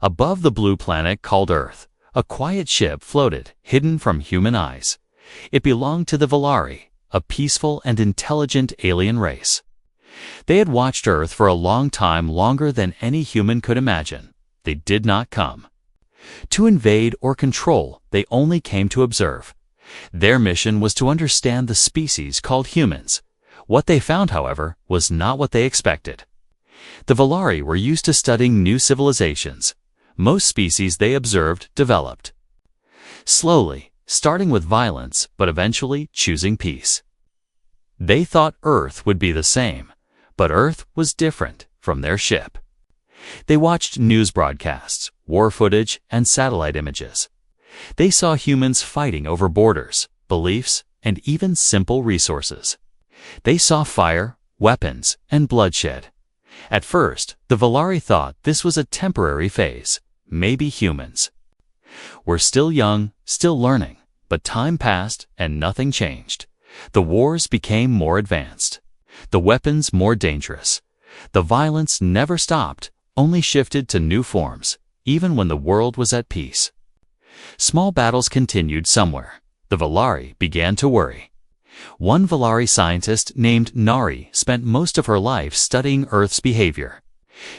Above the blue planet called Earth, a quiet ship floated, hidden from human eyes. It belonged to the Valari, a peaceful and intelligent alien race. They had watched Earth for a long time, longer than any human could imagine. They did not come to invade or control, they only came to observe. Their mission was to understand the species called humans. What they found, however, was not what they expected. The Valari were used to studying new civilizations. Most species they observed developed slowly, starting with violence, but eventually choosing peace. They thought Earth would be the same, but Earth was different from their ship. They watched news broadcasts, war footage, and satellite images. They saw humans fighting over borders, beliefs, and even simple resources. They saw fire, weapons, and bloodshed. At first, the Valari thought this was a temporary phase. Maybe humans were still young, still learning, but time passed and nothing changed. The wars became more advanced, the weapons more dangerous. The violence never stopped, only shifted to new forms, even when the world was at peace. Small battles continued somewhere. The Valari began to worry. One Valari scientist named Nari spent most of her life studying Earth's behavior.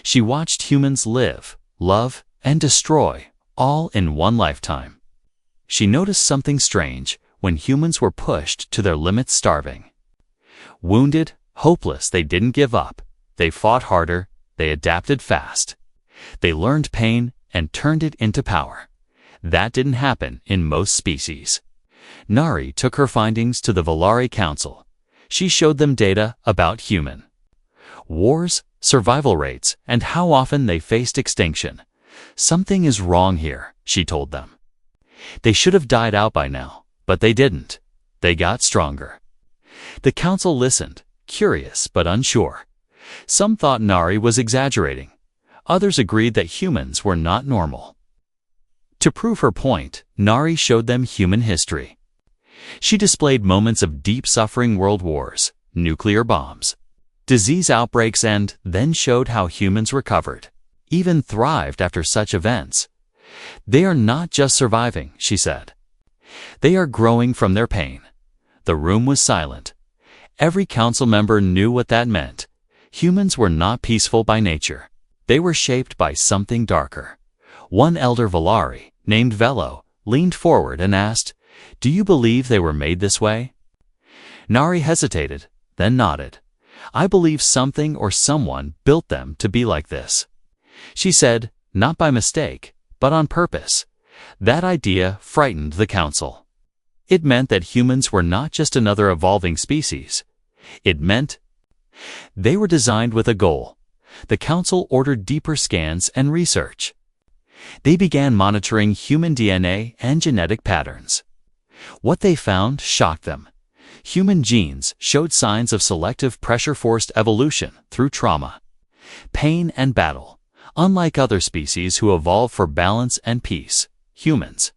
She watched humans live, love, and destroy, all in one lifetime. She noticed something strange when humans were pushed to their limits, starving. Wounded, hopeless, they didn't give up. They fought harder, they adapted fast. They learned pain and turned it into power. That didn't happen in most species. Nari took her findings to the Valari Council. She showed them data about human wars, survival rates, and how often they faced extinction. Something is wrong here, she told them. They should have died out by now, but they didn't. They got stronger. The council listened, curious but unsure. Some thought Nari was exaggerating. Others agreed that humans were not normal. To prove her point, Nari showed them human history. She displayed moments of deep suffering, world wars, nuclear bombs, disease outbreaks, and then showed how humans recovered, even thrived after such events. They are not just surviving, she said. They are growing from their pain. The room was silent. Every council member knew what that meant. Humans were not peaceful by nature. They were shaped by something darker. One elder Valari, named Velo, leaned forward and asked, "Do you believe they were made this way?" Nari hesitated, then nodded. "I believe something or someone built them to be like this." She said, not by mistake, but on purpose. That idea frightened the council. It meant that humans were not just another evolving species. It meant they were designed with a goal. The council ordered deeper scans and research. They began monitoring human DNA and genetic patterns. What they found shocked them. Human genes showed signs of selective pressure-forced evolution through trauma, pain, and battle. Unlike other species who evolved for balance and peace, humans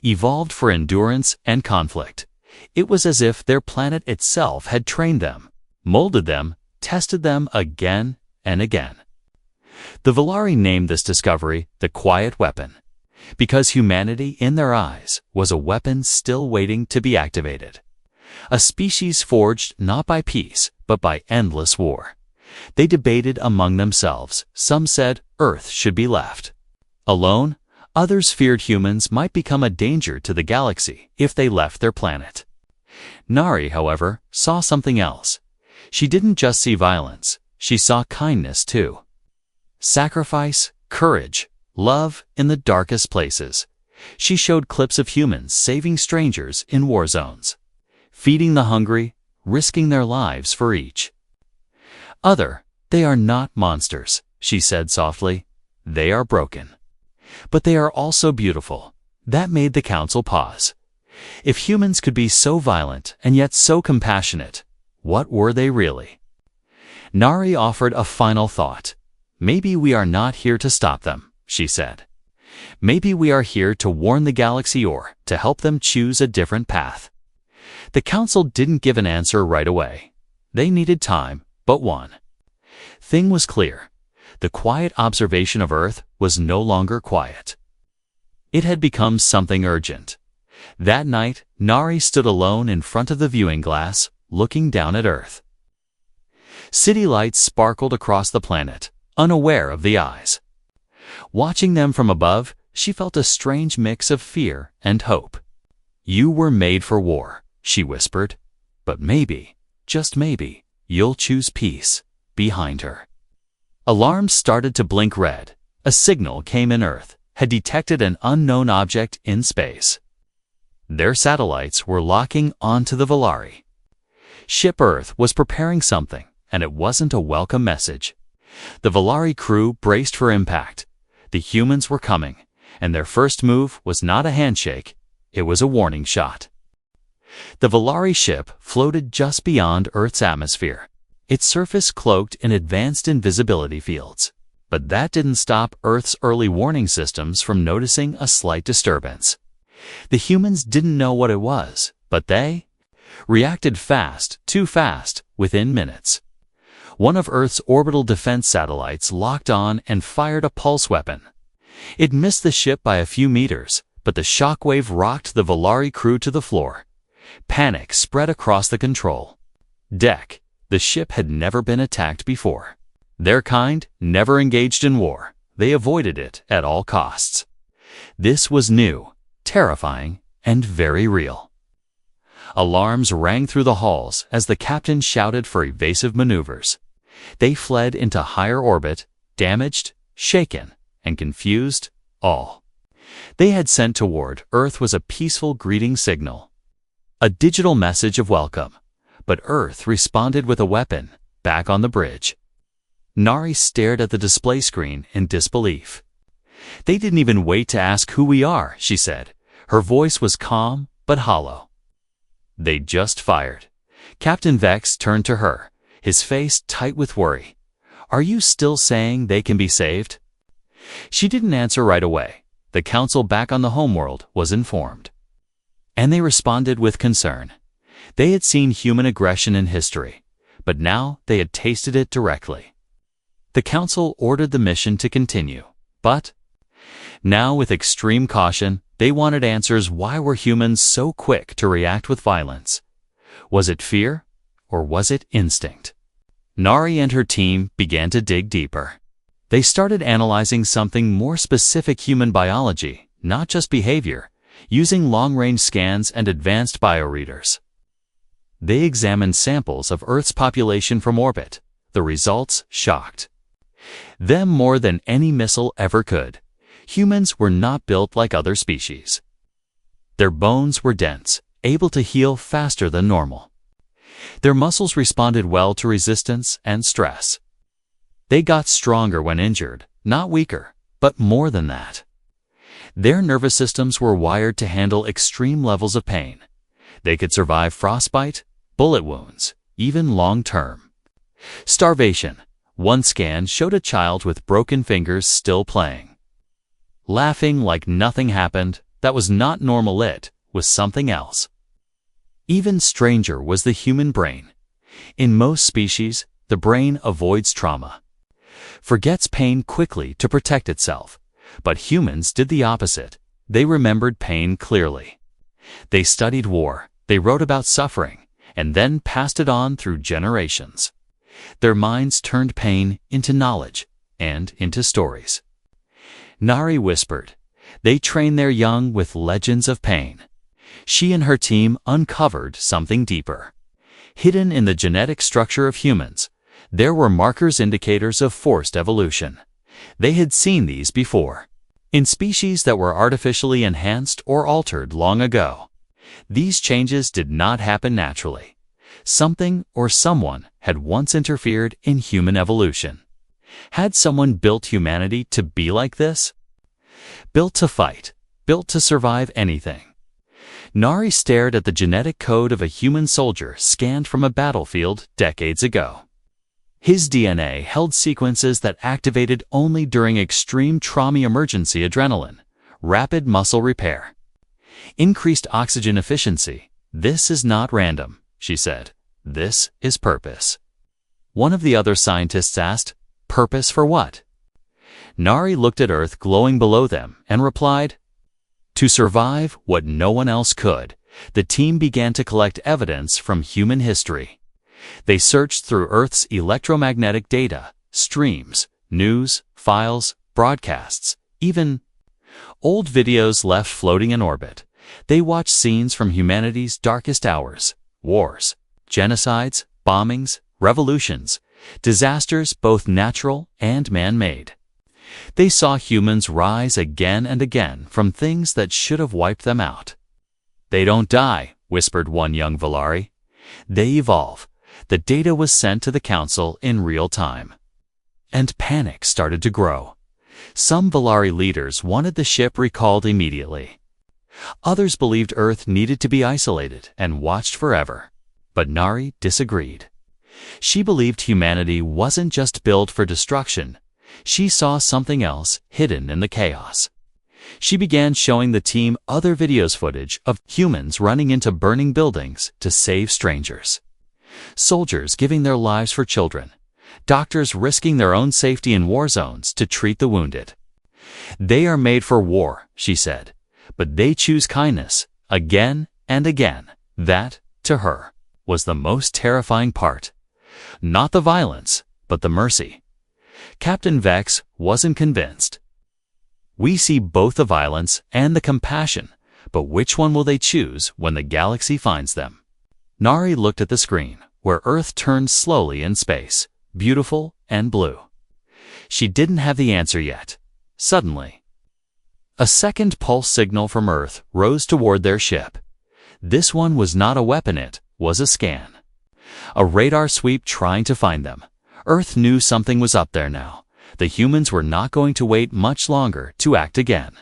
evolved for endurance and conflict. It was as if their planet itself had trained them, molded them, tested them again and again. The Valari named this discovery the quiet weapon, because humanity, in their eyes, was a weapon still waiting to be activated. A species forged not by peace, but by endless war. They debated among themselves. Some said Earth should be left alone. Others feared humans might become a danger to the galaxy if they left their planet. Nari, however, saw something else. She didn't just see violence, she saw kindness too. Sacrifice, courage, love in the darkest places. She showed clips of humans saving strangers in war zones, feeding the hungry, risking their lives for each other. They are not monsters, she said softly. They are broken. But they are also beautiful. That made the council pause. If humans could be so violent and yet so compassionate, what were they really? Nari offered a final thought. Maybe we are not here to stop them, she said. Maybe we are here to warn the galaxy or to help them choose a different path. The council didn't give an answer right away. They needed time, but one thing was clear. The quiet observation of Earth was no longer quiet. It had become something urgent. That night, Nari stood alone in front of the viewing glass, looking down at Earth. City lights sparkled across the planet, unaware of the eyes. Watching them from above, she felt a strange mix of fear and hope. "You were made for war," she whispered. "But maybe, just maybe, you'll choose peace." Behind her, alarms started to blink red. A signal came in. Earth had detected an unknown object in space. Their satellites were locking onto the Volari. Ship Earth was preparing something, and it wasn't a welcome message. The Volari crew braced for impact. The humans were coming, and their first move was not a handshake, it was a warning shot. The Volari ship floated just beyond Earth's atmosphere, its surface cloaked in advanced invisibility fields. But that didn't stop Earth's early warning systems from noticing a slight disturbance. The humans didn't know what it was, but they reacted fast, too fast, within minutes. One of Earth's orbital defense satellites locked on and fired a pulse weapon. It missed the ship by a few meters, but the shockwave rocked the Volari crew to the floor. Panic spread across the control deck. The ship had never been attacked before. Their kind never engaged in war. They avoided it at all costs. This was new, terrifying, and very real. Alarms rang through the halls as the captain shouted for evasive maneuvers. They fled into higher orbit, damaged, shaken, and confused, all they had sent toward Earth was a peaceful greeting signal, a digital message of welcome. But Earth responded with a weapon, back on the bridge. Nari stared at the display screen in disbelief. "They didn't even wait to ask who we are," she said. Her voice was calm but hollow. "They just fired." Captain Vex turned to her, his face tight with worry. "Are you still saying they can be saved?" She didn't answer right away. The council back on the homeworld was informed. And they responded with concern. They had seen human aggression in history, but now they had tasted it directly. The council ordered the mission to continue, but now with extreme caution, they wanted answers. Why were humans so quick to react with violence? Was it fear, or was it instinct? Nari and her team began to dig deeper. They started analyzing something more specific: human biology, not just behavior, using long-range scans and advanced bioreaders. They examined samples of Earth's population from orbit. The results shocked them more than any missile ever could. Humans were not built like other species. Their bones were dense, able to heal faster than normal. Their muscles responded well to resistance and stress. They got stronger when injured, not weaker, but more than that. Their nervous systems were wired to handle extreme levels of pain. They could survive frostbite, bullet wounds, even long-term starvation. One scan showed a child with broken fingers still playing, laughing like nothing happened. That was not normal, it was something else. Even stranger was the human brain. In most species, the brain avoids trauma, forgets pain quickly to protect itself. But humans did the opposite. They remembered pain clearly. They studied war, they wrote about suffering, and then passed it on through generations. Their minds turned pain into knowledge and into stories. Nari whispered, "They train their young with legends of pain." She and her team uncovered something deeper. Hidden in the genetic structure of humans, there were markers, indicators of forced evolution. They had seen these before, in species that were artificially enhanced or altered long ago. These changes did not happen naturally. Something or someone had once interfered in human evolution. Had someone built humanity to be like this? Built to fight, built to survive anything. Nari stared at the genetic code of a human soldier scanned from a battlefield decades ago. His DNA held sequences that activated only during extreme trauma: emergency adrenaline, rapid muscle repair, increased oxygen efficiency. "This is not random," she said. "This is purpose." One of the other scientists asked, "Purpose for what?" Nari looked at Earth glowing below them and replied, "To survive what no one else could, the team began to collect evidence from human history. They searched through Earth's electromagnetic data, streams, news, files, broadcasts, even old videos left floating in orbit. They watched scenes from humanity's darkest hours, wars, genocides, bombings, revolutions, disasters both natural and man-made. They saw humans rise again and again from things that should have wiped them out. They don't die," whispered one young Valari. "They evolve." The data was sent to the Council in real time. And panic started to grow. Some Valari leaders wanted the ship recalled immediately. Others believed Earth needed to be isolated and watched forever. But Nari disagreed. She believed humanity wasn't just built for destruction. She saw something else hidden in the chaos. She began showing the team other videos footage of humans running into burning buildings to save strangers. Soldiers giving their lives for children. Doctors risking their own safety in war zones to treat the wounded. "They are made for war," she said, "but they choose kindness again and again." That, to her, was the most terrifying part. Not the violence, but the mercy. Captain Vex wasn't convinced. "We see both the violence and the compassion, but which one will they choose when the galaxy finds them?" Nari looked at the screen, where Earth turned slowly in space, beautiful and blue. She didn't have the answer yet. Suddenly, a second pulse signal from Earth rose toward their ship. This one was not a weapon, it was a scan. A radar sweep trying to find them. Earth knew something was up there now. The humans were not going to wait much longer to act again.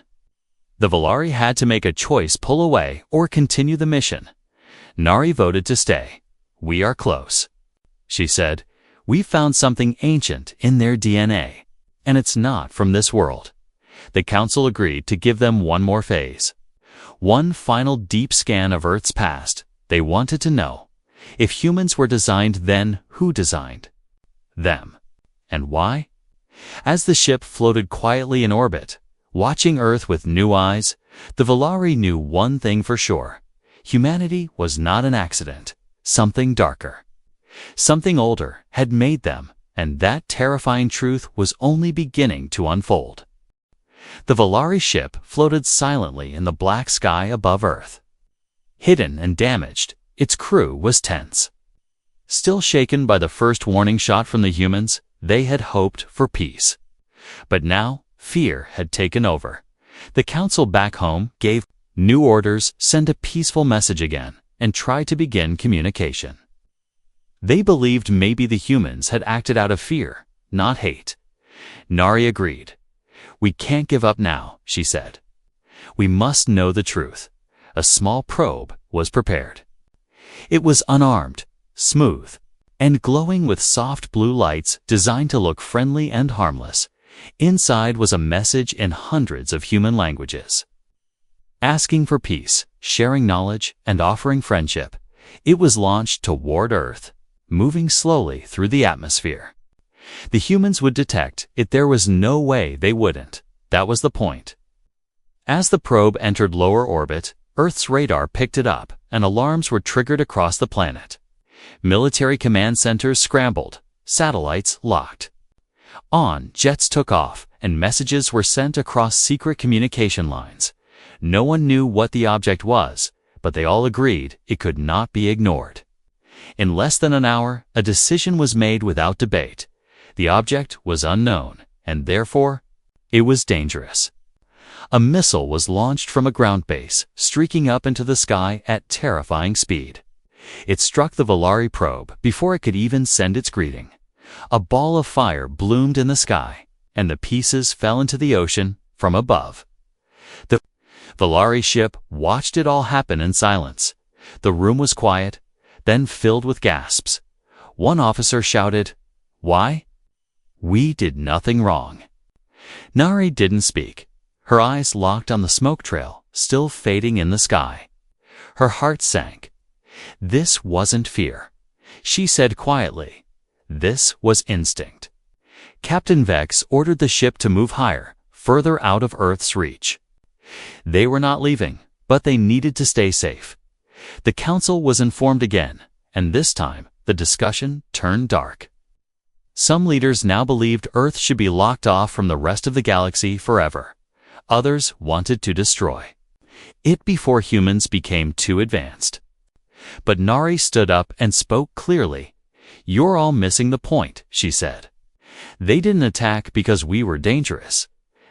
The Valari had to make a choice: pull away or continue the mission. Nari voted to stay. "We are close," she said. "We found something ancient in their DNA, and it's not from this world." The Council agreed to give them one more phase. One final deep scan of Earth's past. They wanted to know, if humans were designed, then who designed them, and why? As the ship floated quietly in orbit, watching Earth with new eyes, the Valari knew one thing for sure. Humanity was not an accident. Something darker, something older had made them, and that terrifying truth was only beginning to unfold. The Valari ship floated silently in the black sky above Earth. Hidden and damaged, its crew was tense. Still shaken by the first warning shot from the humans, they had hoped for peace. But now, fear had taken over. The Council back home gave new orders: send a peaceful message again, and try to begin communication. They believed maybe the humans had acted out of fear, not hate. Nari agreed. "We can't give up now," she said. "We must know the truth." A small probe was prepared. It was unarmed, smooth, and glowing with soft blue lights designed to look friendly and harmless. Inside was a message in hundreds of human languages, asking for peace, sharing knowledge, and offering friendship. It was launched toward Earth, moving slowly through the atmosphere. The humans would detect it. There was no way they wouldn't. That was the point. As the probe entered lower orbit, Earth's radar picked it up, and alarms were triggered across the planet. Military command centers scrambled, satellites locked on, jets took off, and messages were sent across secret communication lines. No one knew what the object was, but they all agreed it could not be ignored. In less than an hour, a decision was made without debate. The object was unknown, and therefore, it was dangerous. A missile was launched from a ground base, streaking up into the sky at terrifying speed. It struck the Valari probe before it could even send its greeting. A ball of fire bloomed in the sky, and the pieces fell into the ocean from above. The Valari ship watched it all happen in silence. The room was quiet, then filled with gasps. One officer shouted, "Why? We did nothing wrong." Nari didn't speak. Her eyes locked on the smoke trail, still fading in the sky. Her heart sank. This wasn't fear. She said quietly, this was instinct. Captain Vex ordered the ship to move higher, further out of Earth's reach. They were not leaving, but they needed to stay safe. The council was informed again, and this time, the discussion turned dark. Some leaders now believed Earth should be locked off from the rest of the galaxy forever. Others wanted to destroy it before humans became too advanced. But Nari stood up and spoke clearly. "You're all missing the point," she said. "They didn't attack because we were dangerous.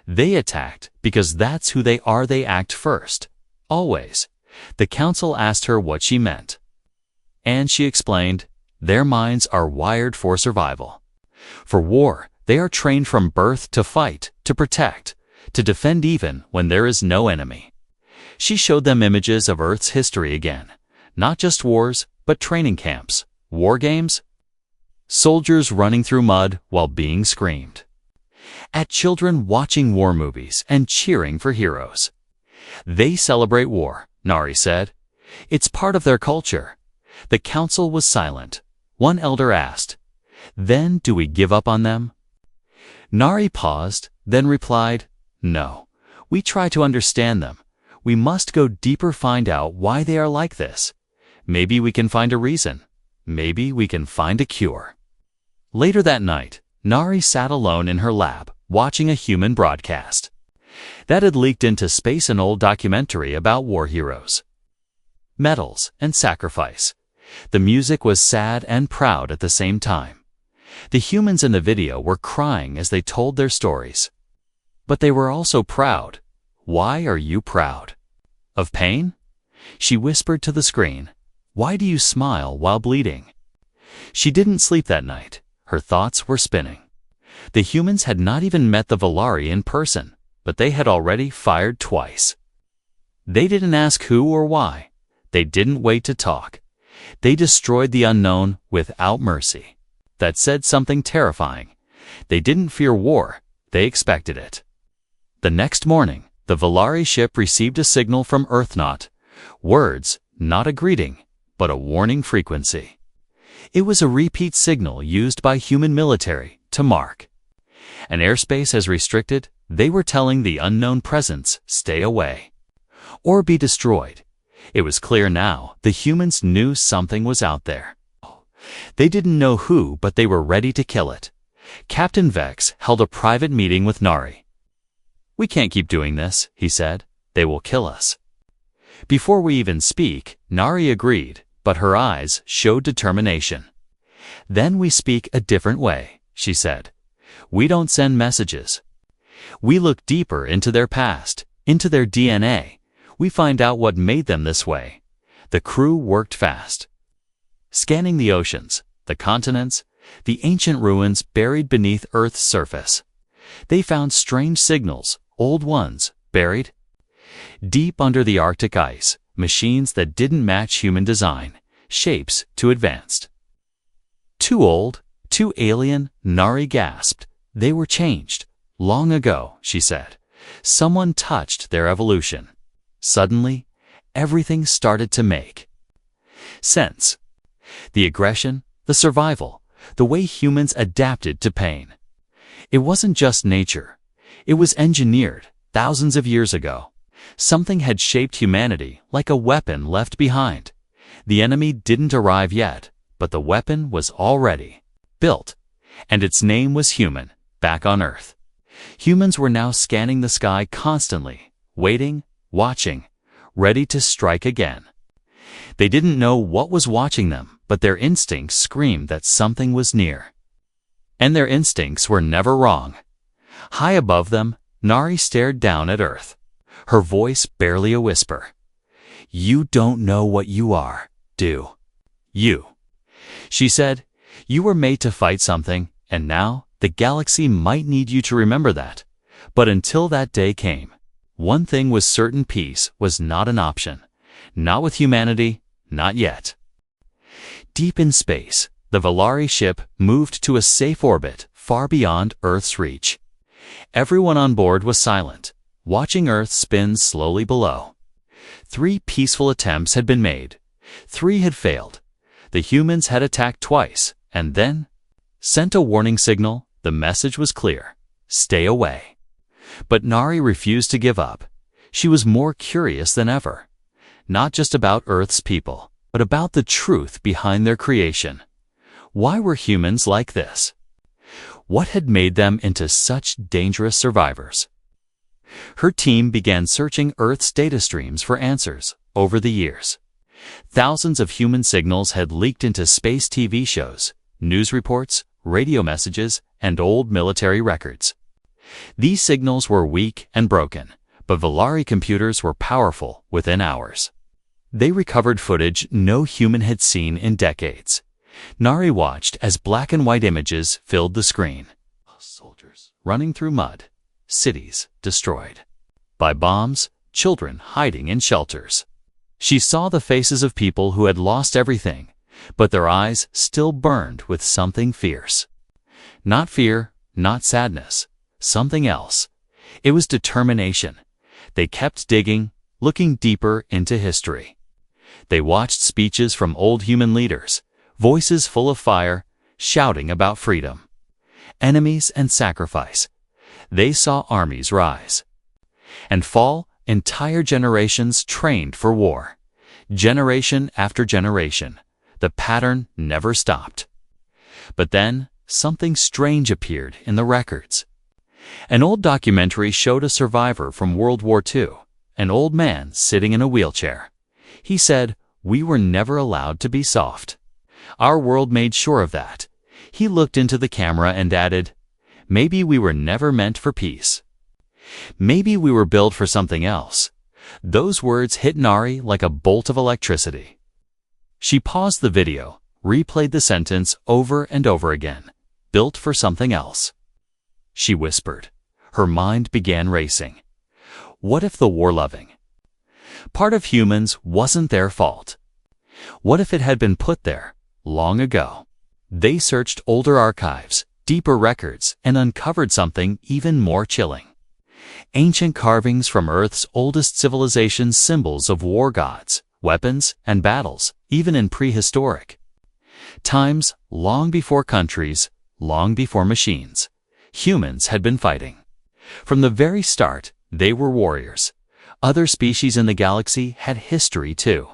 They attacked because that's who they are. They act first. Always." The council asked her what she meant. And she explained, "Their minds are wired for survival. For war, they are trained from birth to fight, to protect, to defend even when there is no enemy." She showed them images of Earth's history again. Not just wars, but training camps, war games, soldiers running through mud while being screamed at, children watching war movies and cheering for heroes. "They celebrate war," Nari said. "It's part of their culture." The council was silent. One elder asked, "Then do we give up on them?" Nari paused, then replied, "No. We try to understand them. We must go deeper, find out why they are like this. Maybe we can find a reason. Maybe we can find a cure." Later that night, Nari sat alone in her lab, watching a human broadcast that had leaked into space, an old documentary about war heroes, medals, and sacrifice. The music was sad and proud at the same time. The humans in the video were crying as they told their stories. But they were also proud. "Why are you proud? Of pain?" She whispered to the screen. "Why do you smile while bleeding?" She didn't sleep that night. Her thoughts were spinning. The humans had not even met the Valari in person, but they had already fired twice. They didn't ask who or why. They didn't wait to talk. They destroyed the unknown without mercy. That said something terrifying. They didn't fear war. They expected it. The next morning, the Valari ship received a signal from Earthnaut. Words, not a greeting, but a warning frequency. It was a repeat signal used by human military to mark an airspace as restricted. They were telling the unknown presence, stay away or be destroyed. It was clear now, the humans knew something was out there. They didn't know who, but they were ready to kill it. Captain Vex held a private meeting with Nari. "We can't keep doing this," he said. "They will kill us." Before we even speak, Nari agreed, but her eyes showed determination. "Then we speak a different way," she said. "We don't send messages. We look deeper into their past, into their DNA. We find out what made them this way." The crew worked fast, scanning the oceans, the continents, the ancient ruins buried beneath Earth's surface. They found strange signals, old ones, buried deep under the Arctic ice, machines that didn't match human design, shapes too advanced. "Too old, too alien," Nari gasped. "They were changed. Long ago," she said. "Someone touched their evolution." Suddenly, everything started to make sense. The aggression, the survival, the way humans adapted to pain. It wasn't just nature. It was engineered thousands of years ago. Something had shaped humanity like a weapon left behind. The enemy didn't arrive yet, but the weapon was already built, and its name was human, back on Earth. Humans were now scanning the sky constantly, waiting, watching, ready to strike again. They didn't know what was watching them, but their instincts screamed that something was near. And their instincts were never wrong. High above them, Nari stared down at Earth, her voice barely a whisper. "You don't know what you are, do you?" She said. "You were made to fight something, and now the galaxy might need you to remember that." But until that day came, one thing was certain: peace was not an option. Not with humanity, not yet. Deep in space, the Valari ship moved to a safe orbit far beyond Earth's reach. Everyone on board was silent, watching Earth spin slowly below. 3 peaceful attempts had been made. 3 had failed. The humans had attacked twice, and then sent a warning signal The message was clear: stay away. But Nari refused to give up. She was more curious than ever, not just about Earth's people, but about the truth behind their creation. Why were humans like this? What had made them into such dangerous survivors? Her team began searching Earth's data streams for answers. Over the years, thousands of human signals had leaked into space TV shows, news reports, radio messages, and old military records. These signals were weak and broken, but Volari computers were powerful within hours. They recovered footage no human had seen in decades. Nari watched as black and white images filled the screen. Soldiers running through mud, cities destroyed by bombs, children hiding in shelters. She saw the faces of people who had lost everything, but their eyes still burned with something fierce. Not fear, not sadness, something else. It was determination. They kept digging, looking deeper into history. They watched speeches from old human leaders, voices full of fire, shouting about freedom, enemies and sacrifice. They saw armies rise and fall, entire generations trained for war. Generation after generation, the pattern never stopped. But then, something strange appeared in the records. An old documentary showed a survivor from World War II, an old man sitting in a wheelchair. He said, "We were never allowed to be soft. Our world made sure of that." He looked into the camera and added, "Maybe we were never meant for peace. Maybe we were built for something else." Those words hit Nari like a bolt of electricity. She paused the video, replayed the sentence over and over again. Built for something else. She whispered. Her mind began racing. What if the war-loving part of humans wasn't their fault? What if it had been put there long ago? They searched older archives, deeper records, and uncovered something even more chilling. Ancient carvings from Earth's oldest civilizations, symbols of war gods, weapons, and battles, even in prehistoric times, long before countries, long before machines. Humans had been fighting. From the very start, they were warriors. Other species in the galaxy had history too.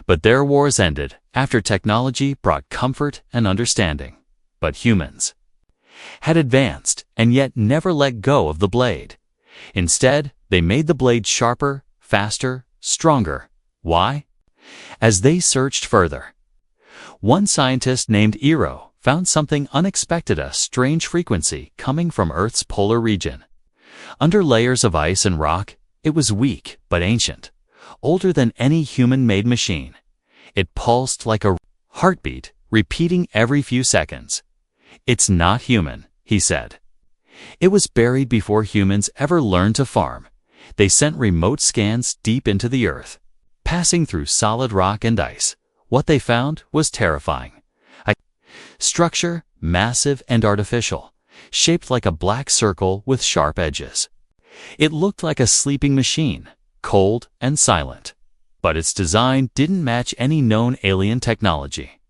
But their wars ended after technology brought comfort and understanding. But humans had advanced and yet never let go of the blade. Instead, they made the blade sharper, faster, stronger. Why? As they searched further, one scientist named Eero found something unexpected, a strange frequency coming from Earth's polar region. Under layers of ice and rock, it was weak but ancient, older than any human-made machine. It pulsed like a heartbeat, repeating every few seconds. "It's not human," he said. It was buried before humans ever learned to farm. They sent remote scans deep into the earth, passing through solid rock and ice. What they found was terrifying. A structure, massive and artificial, shaped like a black circle with sharp edges. It looked like a sleeping machine, cold and silent. But its design didn't match any known alien technology.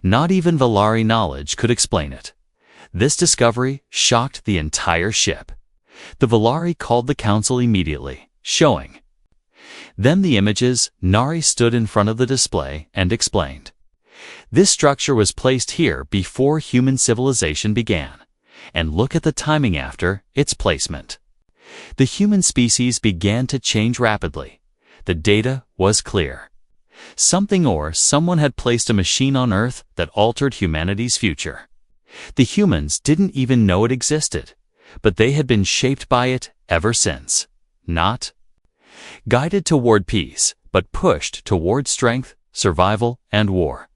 Not even Volari knowledge could explain it. This discovery shocked the entire ship. The Volari called the council immediately, showing them the images. Nari stood in front of the display and explained. This structure was placed here before human civilization began. And look at the timing after its placement. The human species began to change rapidly. The data was clear. Something or someone had placed a machine on Earth that altered humanity's future. The humans didn't even know it existed, but they had been shaped by it ever since. Not guided toward peace, but pushed toward strength, survival, and war.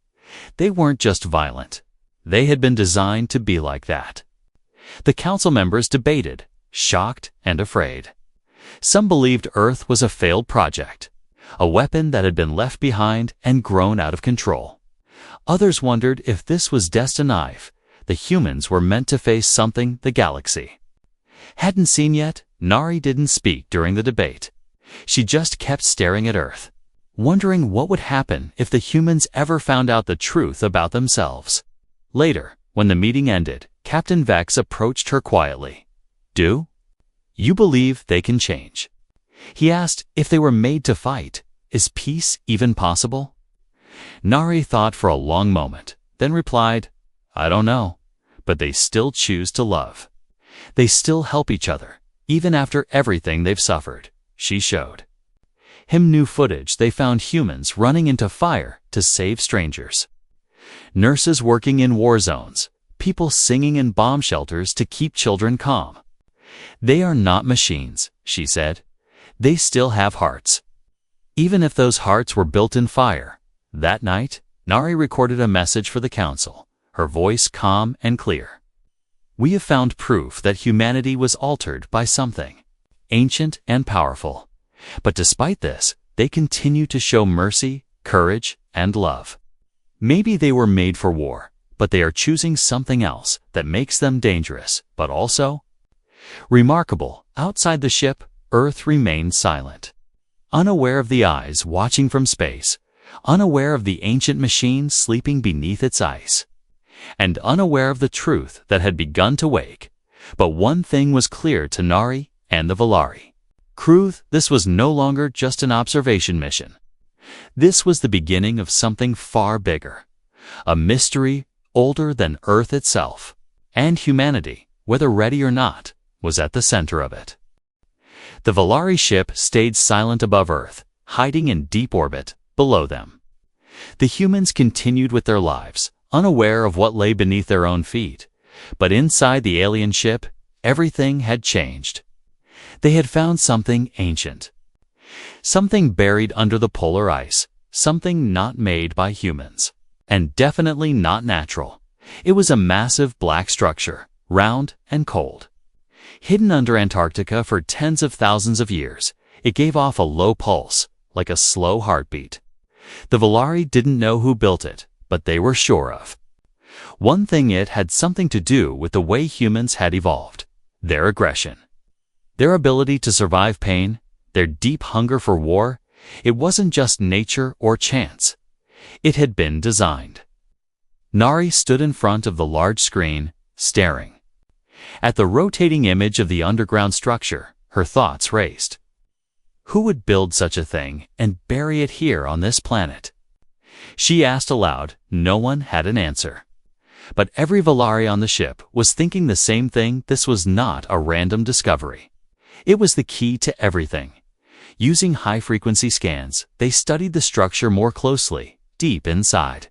They weren't just violent. They had been designed to be like that. The council members debated, shocked and afraid. Some believed Earth was a failed project, a weapon that had been left behind and grown out of control. Others wondered if this was destined. The humans were meant to face something the galaxy hadn't seen yet. Nari didn't speak during the debate. She just kept staring at Earth, wondering what would happen if the humans ever found out the truth about themselves. Later, when the meeting ended, Captain Vex approached her quietly. "Do you believe they can change?" He asked if they were made to fight. Is peace even possible? Nari thought for a long moment, then replied, "I don't know, but they still choose to love. They still help each other, even after everything they've suffered," she showed him new footage. They found humans running into fire to save strangers, nurses working in war zones, people singing in bomb shelters to keep children calm. "They are not machines," she said. "They still have hearts, even if those hearts were built in fire." That night, Nari recorded a message for the council, her voice calm and clear. "We have found proof that humanity was altered by something ancient and powerful. But despite this, they continue to show mercy, courage, and love. Maybe they were made for war, but they are choosing something else that makes them dangerous, but also remarkable." Outside the ship, Earth remained silent, unaware of the eyes watching from space, unaware of the ancient machine sleeping beneath its ice, and unaware of the truth that had begun to wake. But one thing was clear to Nari and the Valari crew: this was no longer just an observation mission. This was the beginning of something far bigger, a mystery older than Earth itself, and humanity, whether ready or not, was at the center of it. The Valari ship stayed silent above Earth, hiding in deep orbit below them. The humans continued with their lives, unaware of what lay beneath their own feet. But inside the alien ship, everything had changed. They had found something ancient, something buried under the polar ice, something not made by humans, and definitely not natural. It was a massive black structure, round and cold. Hidden under Antarctica for tens of thousands of years, it gave off a low pulse, like a slow heartbeat. The Valari didn't know who built it, but they were sure of one thing: it had something to do with the way humans had evolved, their aggression, their ability to survive pain, their deep hunger for war. It wasn't just nature or chance. It had been designed. Nari stood in front of the large screen, staring at the rotating image of the underground structure. Her thoughts raced. Who would build such a thing and bury it here on this planet? She asked aloud. No one had an answer. But every Valari on the ship was thinking the same thing. This was not a random discovery. It was the key to everything. Using high-frequency scans, they studied the structure more closely, deep inside.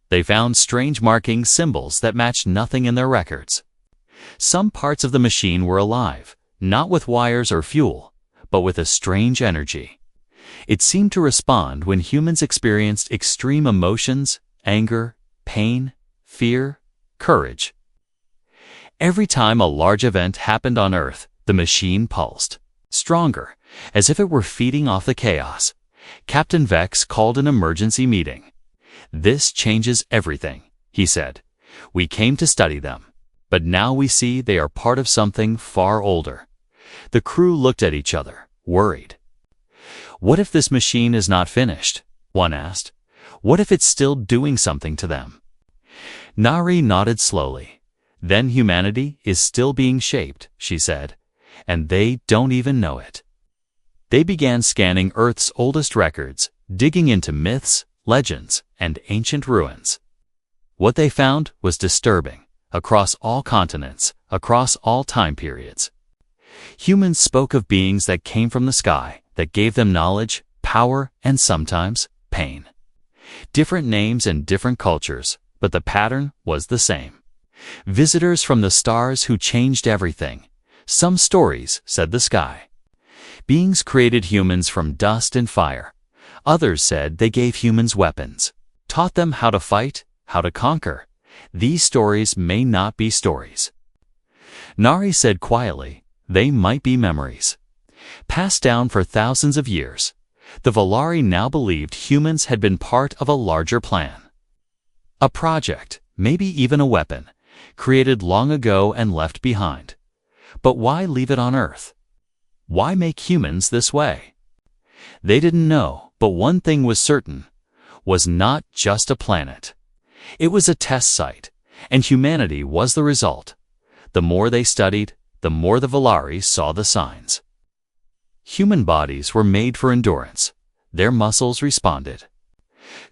They found strange marking symbols that matched nothing in their records. Some parts of the machine were alive, not with wires or fuel, but with a strange energy. It seemed to respond when humans experienced extreme emotions: anger, pain, fear, courage. Every time a large event happened on Earth, the machine pulsed, stronger, as if it were feeding off the chaos. Captain Vex called an emergency meeting. "This changes everything," he said. "We came to study them, but now we see they are part of something far older." The crew looked at each other, worried. "What if this machine is not finished?" one asked. "What if it's still doing something to them?" Nari nodded slowly. "Then humanity is still being shaped," she said, "and they don't even know it." They began scanning Earth's oldest records, digging into myths, legends, and ancient ruins. What they found was disturbing. Across all continents, across all time periods, humans spoke of beings that came from the sky, that gave them knowledge, power, and sometimes pain. Different names and different cultures, but the pattern was the same. Visitors from the stars who changed everything. Some stories said the sky beings created humans from dust and fire. Others said they gave humans weapons, taught them how to fight, how to conquer. These stories may not be stories, Nari said quietly. They might be memories, passed down for thousands of years. The Valari now believed humans had been part of a larger plan. A project, maybe even a weapon, created long ago and left behind. But why leave it on Earth? Why make humans this way? They didn't know, but one thing was certain: was not just a planet. It was a test site, and humanity was the result, The more they studied, the more the Volari saw the signs. Human bodies were made for endurance. Their muscles responded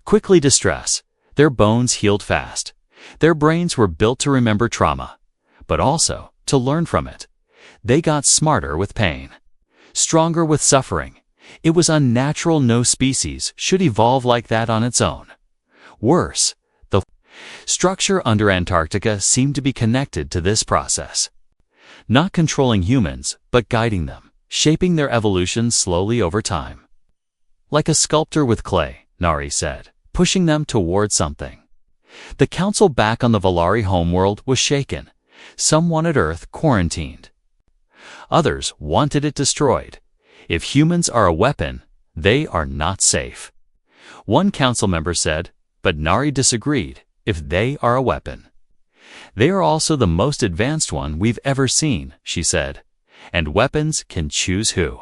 quickly to stress. Their bones healed fast. Their brains were built to remember trauma, but also to learn from it. They got smarter with pain, stronger with suffering. It was unnatural. No species should evolve like that on its own. Worse, the structure under Antarctica seemed to be connected to this process, not controlling humans, but guiding them, shaping their evolution slowly over time. Like a sculptor with clay, Nari said, pushing them toward something. The council back on the Volari homeworld was shaken. Some wanted Earth quarantined. Others wanted it destroyed. If humans are a weapon, they are not safe. One council member said, but Nari disagreed, if they are a weapon. They are also the most advanced one we've ever seen, she said, and weapons can choose who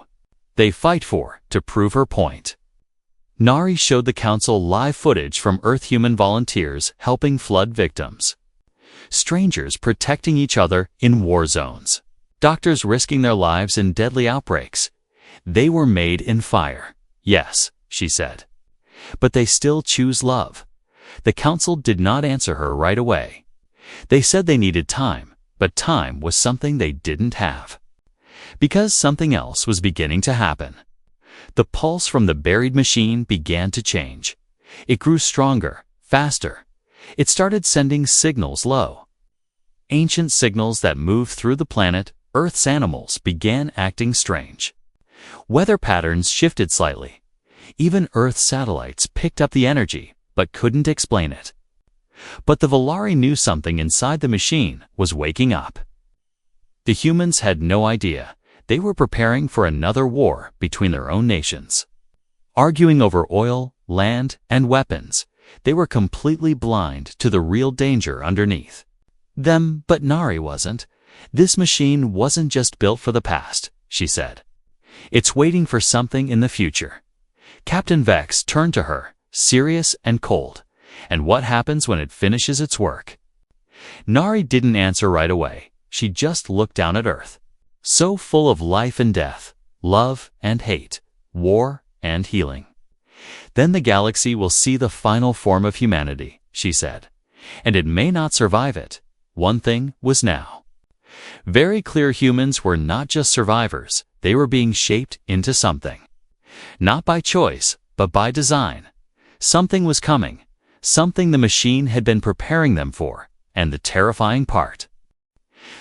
they fight for to prove her point. Nari showed the council live footage from Earth-human volunteers helping flood victims, strangers protecting each other in war zones, doctors risking their lives in deadly outbreaks. They were made in fire, yes, she said, but they still choose love. The council did not answer her right away. They said they needed time, but time was something they didn't have, because something else was beginning to happen. The pulse from the buried machine began to change. It grew stronger, faster. It started sending signals low. Ancient signals that moved through the planet. Earth's animals began acting strange. Weather patterns shifted slightly. Even Earth's satellites picked up the energy, but couldn't explain it. But the Volari knew something inside the machine was waking up. The humans had no idea. They were preparing for another war between their own nations, arguing over oil, land, and weapons. They were completely blind to the real danger underneath them, but Nari wasn't. This machine wasn't just built for the past, she said. It's waiting for something in the future. Captain Vex turned to her, serious and cold. And what happens when it finishes its work? Nari didn't answer right away. She just looked down at Earth, so full of life and death, love and hate, war and healing. Then the galaxy will see the final form of humanity, she said, and it may not survive it. One thing was now very clear: humans were not just survivors, they were being shaped into something. Not by choice, but by design. Something was coming, something the machine had been preparing them for, and the terrifying part.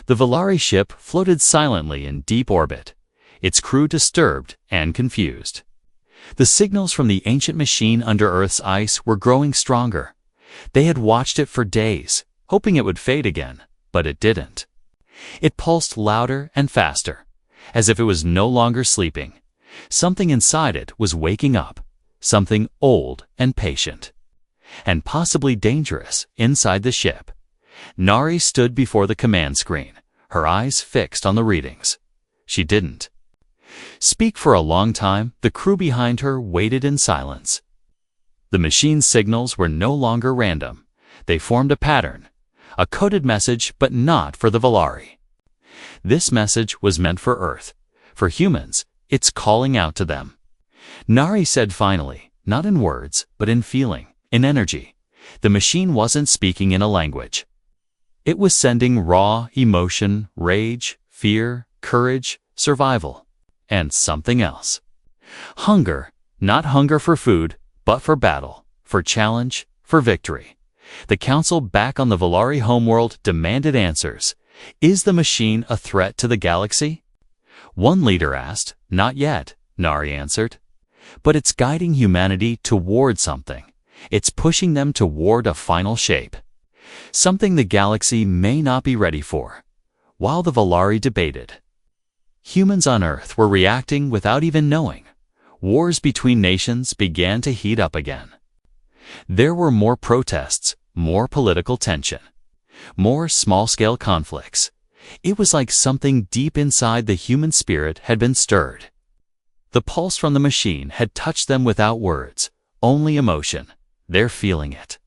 The Volari ship floated silently in deep orbit, its crew disturbed and confused. The signals from the ancient machine under Earth's ice were growing stronger. They had watched it for days, hoping it would fade again, but it didn't. It pulsed louder and faster, as if it was no longer sleeping. Something inside it was waking up, something old and patient, and possibly dangerous inside the ship. Nari stood before the command screen, her eyes fixed on the readings. She didn't speak for a long time. The crew behind her waited in silence. The machine's signals were no longer random. They formed a pattern, a coded message, but not for the Volari. This message was meant for Earth. For humans, it's calling out to them. Nari said finally, not in words, but in feeling, in energy. The machine wasn't speaking in a language. It was sending raw emotion, rage, fear, courage, survival, and something else. Hunger, not hunger for food, but for battle, for challenge, for victory. The council back on the Volari homeworld demanded answers. Is the machine a threat to the galaxy? One leader asked. Not yet, Nari answered. But it's guiding humanity toward something. It's pushing them toward a final shape. Something the galaxy may not be ready for. While the Volari debated, humans on Earth were reacting without even knowing. Wars between nations began to heat up again. There were more protests, more political tension, more small-scale conflicts. It was like something deep inside the human spirit had been stirred. The pulse from the machine had touched them without words, only emotion. They're feeling it,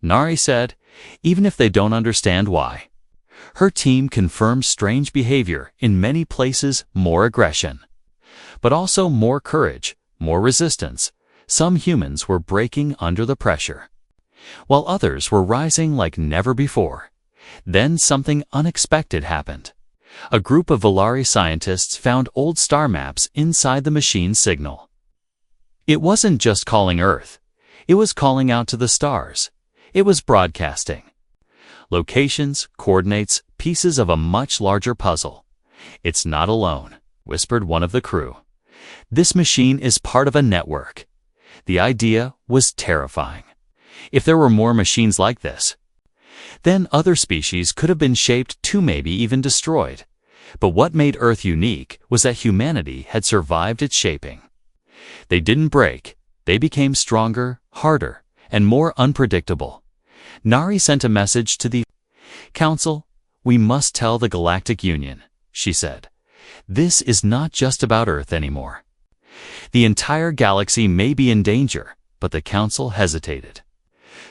Nari said, even if they don't understand why. Her team confirmed strange behavior in many places, more aggression. But also more courage, more resistance. Some humans were breaking under the pressure, while others were rising like never before. Then something unexpected happened. A group of Volari scientists found old star maps inside the machine's signal. It wasn't just calling Earth. It was calling out to the stars. It was broadcasting locations, coordinates, pieces of a much larger puzzle. "It's not alone," whispered one of the crew. "This machine is part of a network." The idea was terrifying. If there were more machines like this, then other species could have been shaped too, maybe even destroyed. But what made Earth unique was that humanity had survived its shaping. They didn't break. They became stronger, harder, and more unpredictable. Nari sent a message to the Council. "We must tell the Galactic Union," she said. "This is not just about Earth anymore. The entire galaxy may be in danger," but the Council hesitated.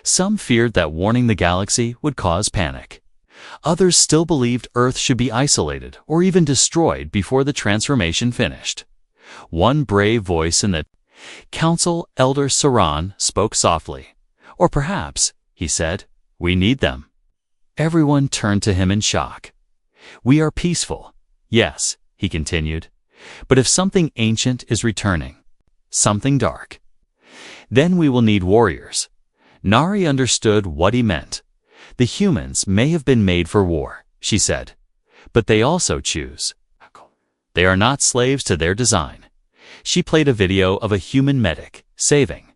Some feared that warning the galaxy would cause panic. Others still believed Earth should be isolated or even destroyed before the transformation finished. One brave voice in the Council, Elder Saran, spoke softly. "Or perhaps," he said, "we need them." Everyone turned to him in shock. "We are peaceful." "Yes," he continued, "but if something ancient is returning, something dark, then we will need warriors." Nari understood what he meant. "The humans may have been made for war," she said, "but they also choose. They are not slaves to their design." She played a video of a human medic, saving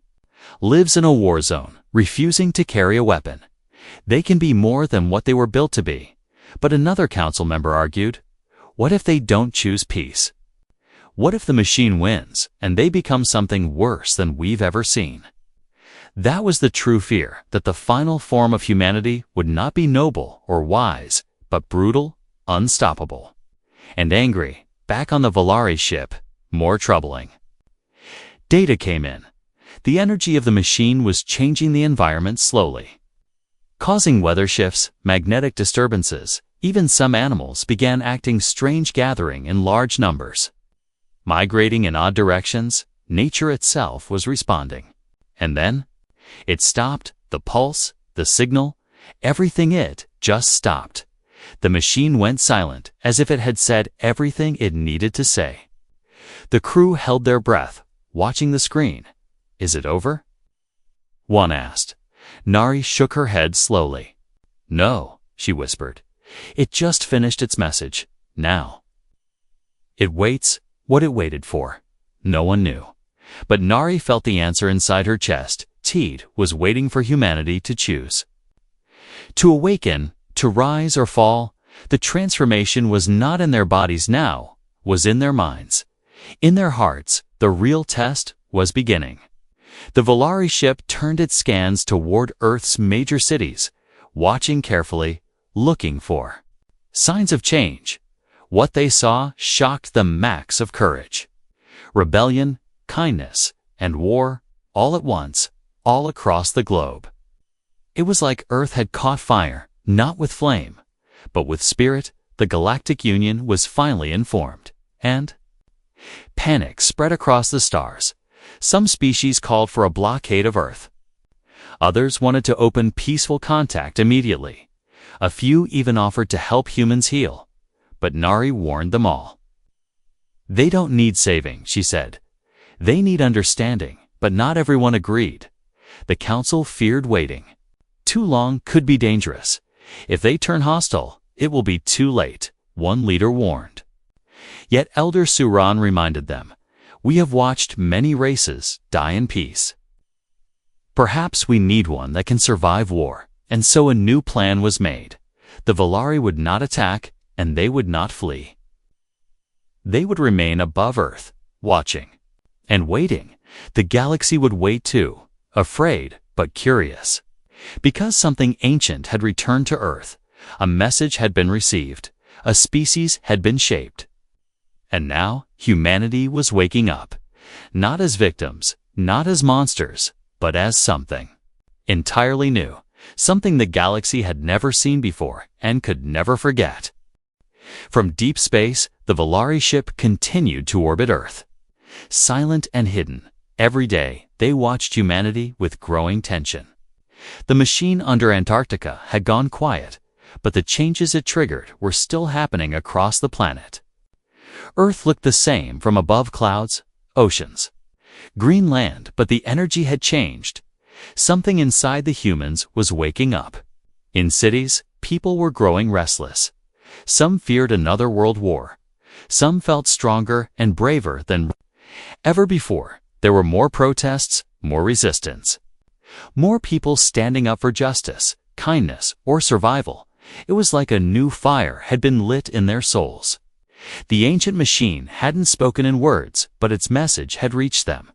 lives in a war zone, refusing to carry a weapon. They can be more than what they were built to be. But another council member argued, what if they don't choose peace? What if the machine wins and they become something worse than we've ever seen? That was the true fear, that the final form of humanity would not be noble or wise, but brutal, unstoppable. And angry, back on the Volari ship, more troubling. Data came in. The energy of the machine was changing the environment slowly, causing weather shifts, magnetic disturbances. Even some animals began acting strange, gathering in large numbers, migrating in odd directions. Nature itself was responding. And then it stopped. The pulse, the signal, everything. It just stopped. The machine went silent, as if it had said everything it needed to say. The crew held their breath, watching the screen. "Is it over?" one asked. Nari shook her head slowly. "No," she whispered. "It just finished its message. Now it waits." What it waited for, no one knew. But Nari felt the answer inside her chest. Teed was waiting for humanity to choose. To awaken, to rise or fall. The transformation was not in their bodies now, was in their minds. In their hearts, the real test was beginning. The Volari ship turned its scans toward Earth's major cities, watching carefully, looking for signs of change. What they saw shocked the max of courage. Rebellion, kindness, and war, all at once, all across the globe. It was like Earth had caught fire, not with flame, but with spirit. The Galactic Union was finally informed, and panic spread across the stars. Some species called for a blockade of Earth. Others wanted to open peaceful contact immediately. A few even offered to help humans heal. But Nari warned them all. "They don't need saving," she said. "They need understanding." But not everyone agreed. The council feared waiting. Too long could be dangerous. If they turn hostile, it will be too late, one leader warned. Yet Elder Suran reminded them, "We have watched many races die in peace. Perhaps we need one that can survive war." And so a new plan was made. The Volari would not attack, and they would not flee. They would remain above Earth, watching and waiting. The galaxy would wait too, afraid but curious. Because something ancient had returned to Earth, a message had been received, a species had been shaped. And now humanity was waking up, not as victims, not as monsters, but as something entirely new. something the galaxy had never seen before and could never forget. From deep space, the Volari ship continued to orbit Earth. Silent and hidden, every day they watched humanity with growing tension. The machine under Antarctica had gone quiet, but the changes it triggered were still happening across the planet. Earth looked the same from above: clouds, oceans, green land, but the energy had changed. Something inside the humans was waking up. In cities, people were growing restless. Some feared another world war. Some felt stronger and braver than ever before. There were more protests, more resistance, more people standing up for justice, kindness, or survival. It was like a new fire had been lit in their souls. The ancient machine hadn't spoken in words, but its message had reached them.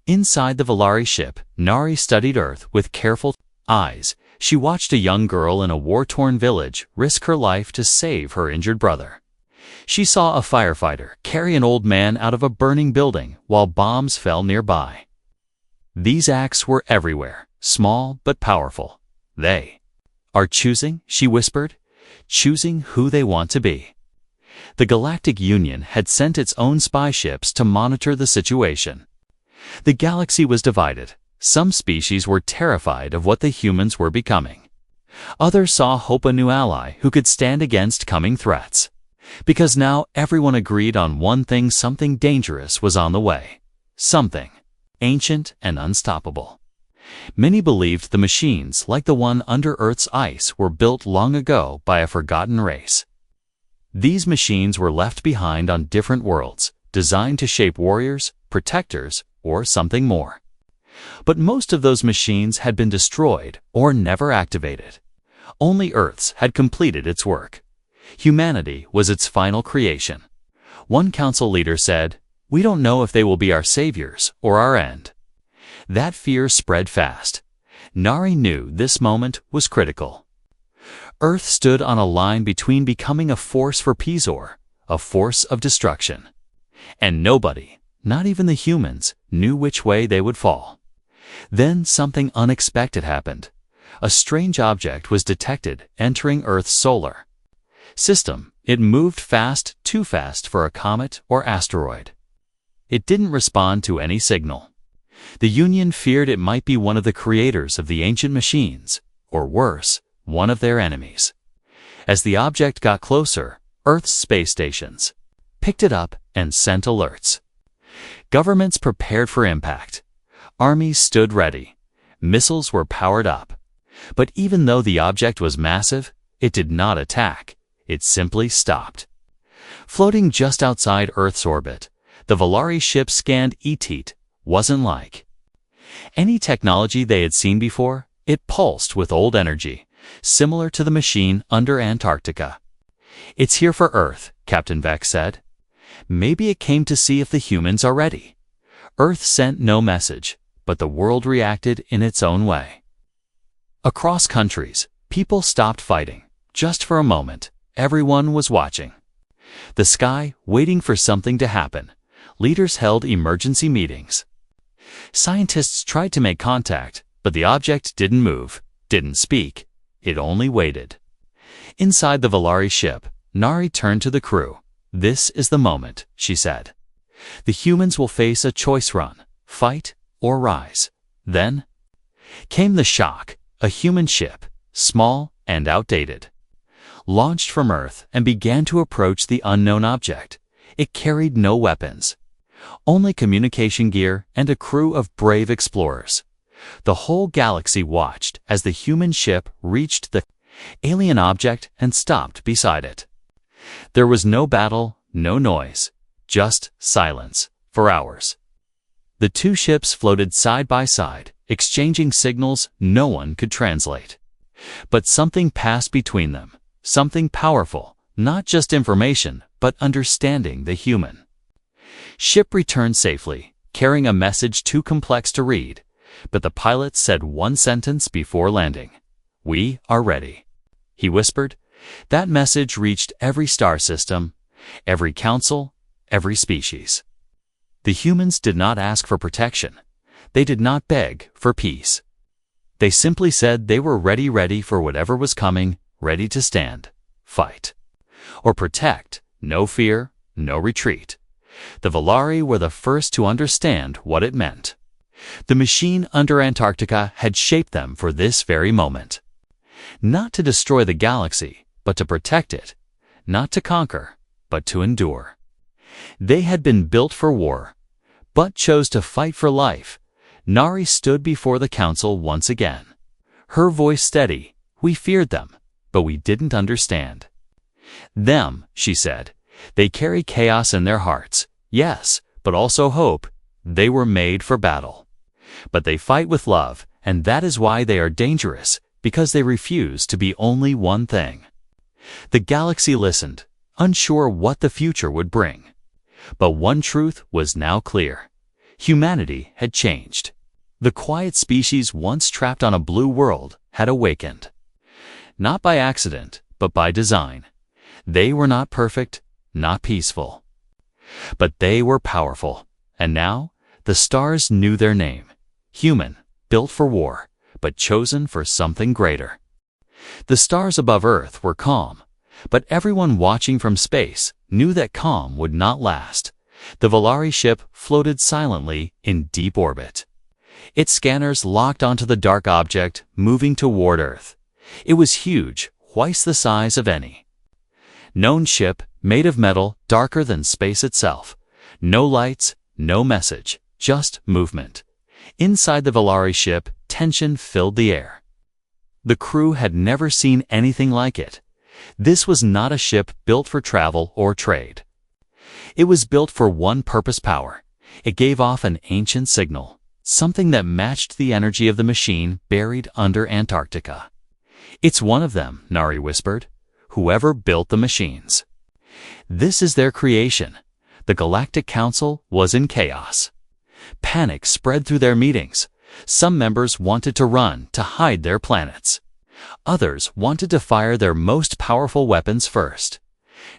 Inside the Volari ship, Nari studied Earth with careful eyes. She watched a young girl in a war-torn village risk her life to save her injured brother. She saw a firefighter carry an old man out of a burning building while bombs fell nearby. These acts were everywhere, small but powerful. They are choosing, she whispered, choosing who they want to be. The Galactic Union had sent its own spy ships to monitor the situation. The galaxy was divided. Some species were terrified of what the humans were becoming. Others saw hope, a new ally who could stand against coming threats. Because now everyone agreed on one thing: something dangerous was on the way. Something ancient and unstoppable. Many believed the machines, like the one under Earth's ice, were built long ago by a forgotten race. These machines were left behind on different worlds, designed to shape warriors, protectors, or something more. But most of those machines had been destroyed or never activated. Only Earth's had completed its work. Humanity was its final creation. One council leader said, "We don't know if they will be our saviors or our end." That fear spread fast. Nari knew this moment was critical. Earth stood on a line between becoming a force for peace or a force of destruction. And nobody, not even the humans, knew which way they would fall. Then something unexpected happened. A strange object was detected entering Earth's solar system. It moved fast, too fast for a comet or asteroid. It didn't respond to any signal. The Union feared it might be one of the creators of the ancient machines, or worse, one of their enemies. As the object got closer, Earth's space stations picked it up and sent alerts. Governments prepared for impact. Armies stood ready. Missiles were powered up. But even though the object was massive, it did not attack. It simply stopped. Floating just outside Earth's orbit, the Volari ship scanned ET. Wasn't like any technology they had seen before. It pulsed with old energy, similar to the machine under Antarctica. "It's here for Earth," Captain Vex said. "Maybe it came to see if the humans are ready." Earth sent no message, but the world reacted in its own way. Across countries, people stopped fighting. Just for a moment, everyone was watching the sky, waiting for something to happen. Leaders held emergency meetings. Scientists tried to make contact, but the object didn't move, didn't speak. It only waited. Inside the Volari ship, Nari turned to the crew. "This is the moment," she said. "The humans will face a choice: run, fight, or rise." Then came the shock. A human ship, small and outdated, launched from Earth and began to approach the unknown object. It carried no weapons, only communication gear and a crew of brave explorers. The whole galaxy watched as the human ship reached the alien object and stopped beside it. There was no battle, no noise, just silence for hours. The two ships floated side by side, exchanging signals no one could translate. But something passed between them, something powerful, not just information, but understanding the human. Ship returned safely, carrying a message too complex to read, but the pilot said one sentence before landing. "We are ready," he whispered. That message reached every star system, every council, every species. The humans did not ask for protection. They did not beg for peace. They simply said they were ready for whatever was coming, ready to stand, fight, or protect. No fear, no retreat. The Volari were the first to understand what it meant. The machine under Antarctica had shaped them for this very moment. Not to destroy the galaxy, but to protect it. Not to conquer, but to endure. They had been built for war, but chose to fight for life. Nari stood before the council once again. Her voice steady. We feared them, but we didn't understand. Them, she said. They carry chaos in their hearts. Yes, but also hope. They were made for battle. But they fight with love, and that is why they are dangerous, because they refuse to be only one thing. The galaxy listened, unsure what the future would bring. But one truth was now clear. Humanity had changed. The quiet species once trapped on a blue world had awakened. Not by accident, but by design. They were not perfect, not peaceful. But they were powerful, and now the stars knew their name. Human, built for war, but chosen for something greater. The stars above Earth were calm, but everyone watching from space knew that calm would not last. The Volari ship floated silently in deep orbit. Its scanners locked onto the dark object moving toward Earth. It was huge, twice the size of any known ship, made of metal darker than space itself. No lights, no message, just movement. Inside the Volari ship, tension filled the air. The crew had never seen anything like it. This was not a ship built for travel or trade. It was built for one purpose: power. It gave off an ancient signal, something that matched the energy of the machine buried under Antarctica. It's one of them, Nari whispered. Whoever built the machines. This is their creation. The Galactic Council was in chaos. Panic spread through their meetings. Some members wanted to run to hide their planets. Others wanted to fire their most powerful weapons first.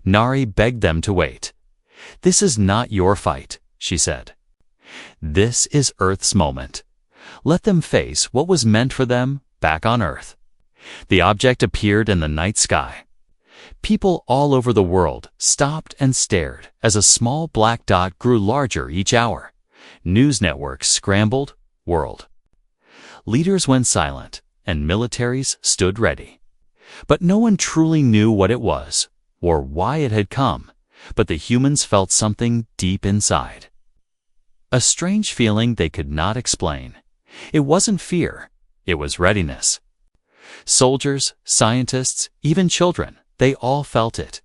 Nari begged them to wait. This is not your fight, she said. This is Earth's moment. Let them face what was meant for them back on Earth. The object appeared in the night sky. People all over the world stopped and stared as a small black dot grew larger each hour. News networks scrambled, world. Leaders went silent, and militaries stood ready. But no one truly knew what it was, or why it had come, but the humans felt something deep inside. A strange feeling they could not explain. It wasn't fear, it was readiness. Soldiers, scientists, even children, they all felt it.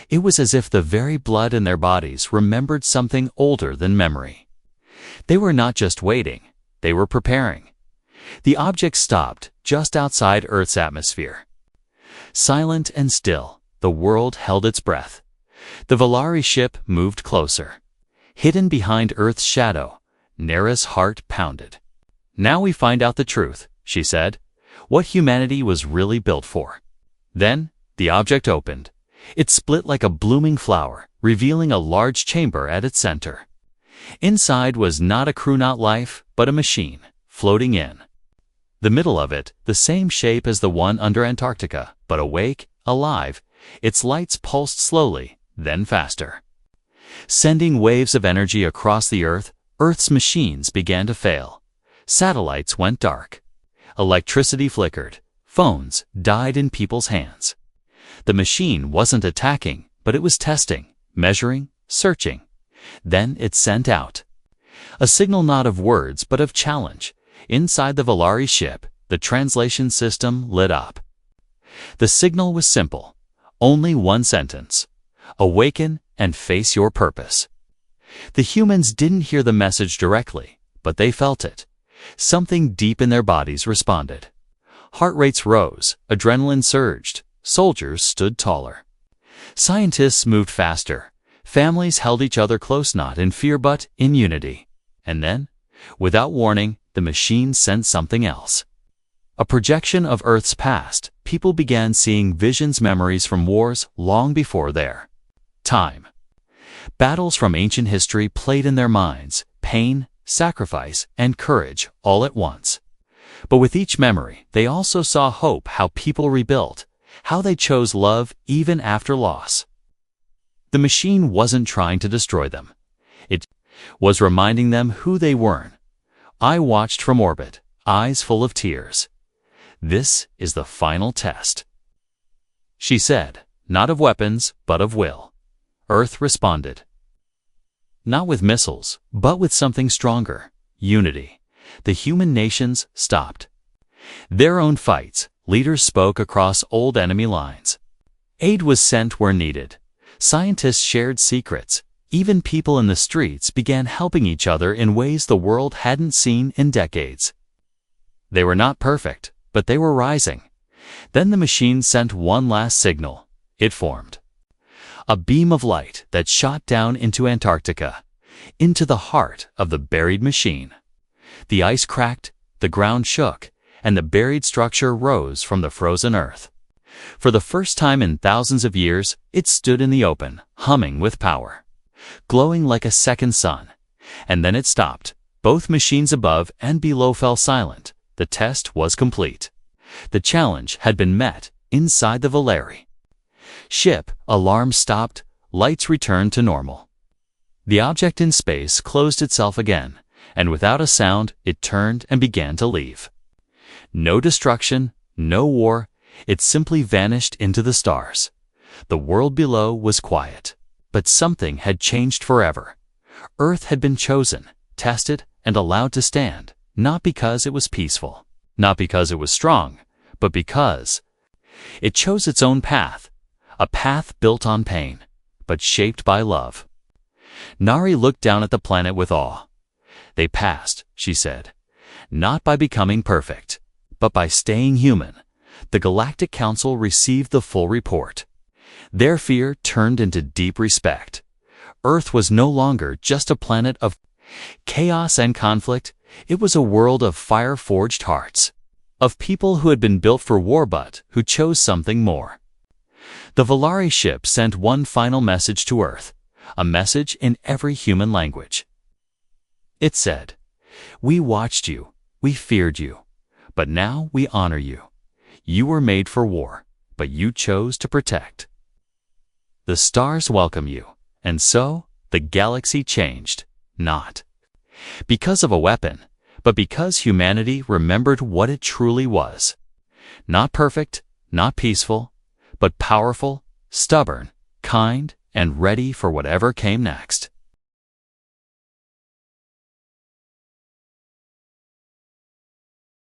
It was as if the very blood in their bodies remembered something older than memory. They were not just waiting, they were preparing. The object stopped just outside Earth's atmosphere. Silent and still, the world held its breath. The Volari ship moved closer. Hidden behind Earth's shadow, Nara's heart pounded. Now we find out the truth, she said, what humanity was really built for. Then, the object opened. It split like a blooming flower, revealing a large chamber at its center. Inside was not a crew, not life, but a machine, floating in. The middle of it, the same shape as the one under Antarctica, but awake, alive. Its lights pulsed slowly, then faster. Sending waves of energy across the Earth, Earth's machines began to fail. Satellites went dark. Electricity flickered. Phones died in people's hands. The machine wasn't attacking, but it was testing, measuring, searching. Then it sent out a signal, not of words, but of challenge. Inside the Volari ship, the translation system lit up. The signal was simple. Only one sentence. Awaken and face your purpose. The humans didn't hear the message directly, but they felt it. Something deep in their bodies responded. Heart rates rose, adrenaline surged. Soldiers stood taller. Scientists moved faster. Families held each other close, not in fear but in unity. And then, without warning, the machine sent something else. A projection of Earth's past. People began seeing visions, memories from wars long before their time. Battles from ancient history played in their minds, pain, sacrifice, and courage all at once. But with each memory, they also saw hope, how people rebuilt, how they chose love even after loss. The machine wasn't trying to destroy them. It was reminding them who they were. I watched from orbit, eyes full of tears. This is the final test, she said, not of weapons, but of will. Earth responded. Not with missiles, but with something stronger, unity. The human nations stopped their own fights. Leaders spoke across old enemy lines. Aid was sent where needed. Scientists shared secrets. Even people in the streets began helping each other in ways the world hadn't seen in decades. They were not perfect, but they were rising. Then the machine sent one last signal. It formed a beam of light that shot down into Antarctica, into the heart of the buried machine. The ice cracked, the ground shook, and the buried structure rose from the frozen earth. For the first time in thousands of years, it stood in the open, humming with power, glowing like a second sun. And then it stopped. Both machines above and below fell silent. The test was complete. The challenge had been met inside the Valeri ship. Alarms stopped, lights returned to normal. The object in space closed itself again, and without a sound, it turned and began to leave. No destruction, no war, it simply vanished into the stars. The world below was quiet, but something had changed forever. Earth had been chosen, tested, and allowed to stand, not because it was peaceful, not because it was strong, but because it chose its own path, a path built on pain, but shaped by love. Nari looked down at the planet with awe. They passed, she said, not by becoming perfect, but by staying human. The Galactic Council received the full report. Their fear turned into deep respect. Earth was no longer just a planet of chaos and conflict. It was a world of fire-forged hearts, of people who had been built for war but who chose something more. The Valeri ship sent one final message to Earth, a message in every human language. It said, "We watched you, we feared you, but now we honor you. You were made for war, but you chose to protect. The stars welcome you." And so, the galaxy changed, not because of a weapon, but because humanity remembered what it truly was. Not perfect, not peaceful, but powerful, stubborn, kind, and ready for whatever came next.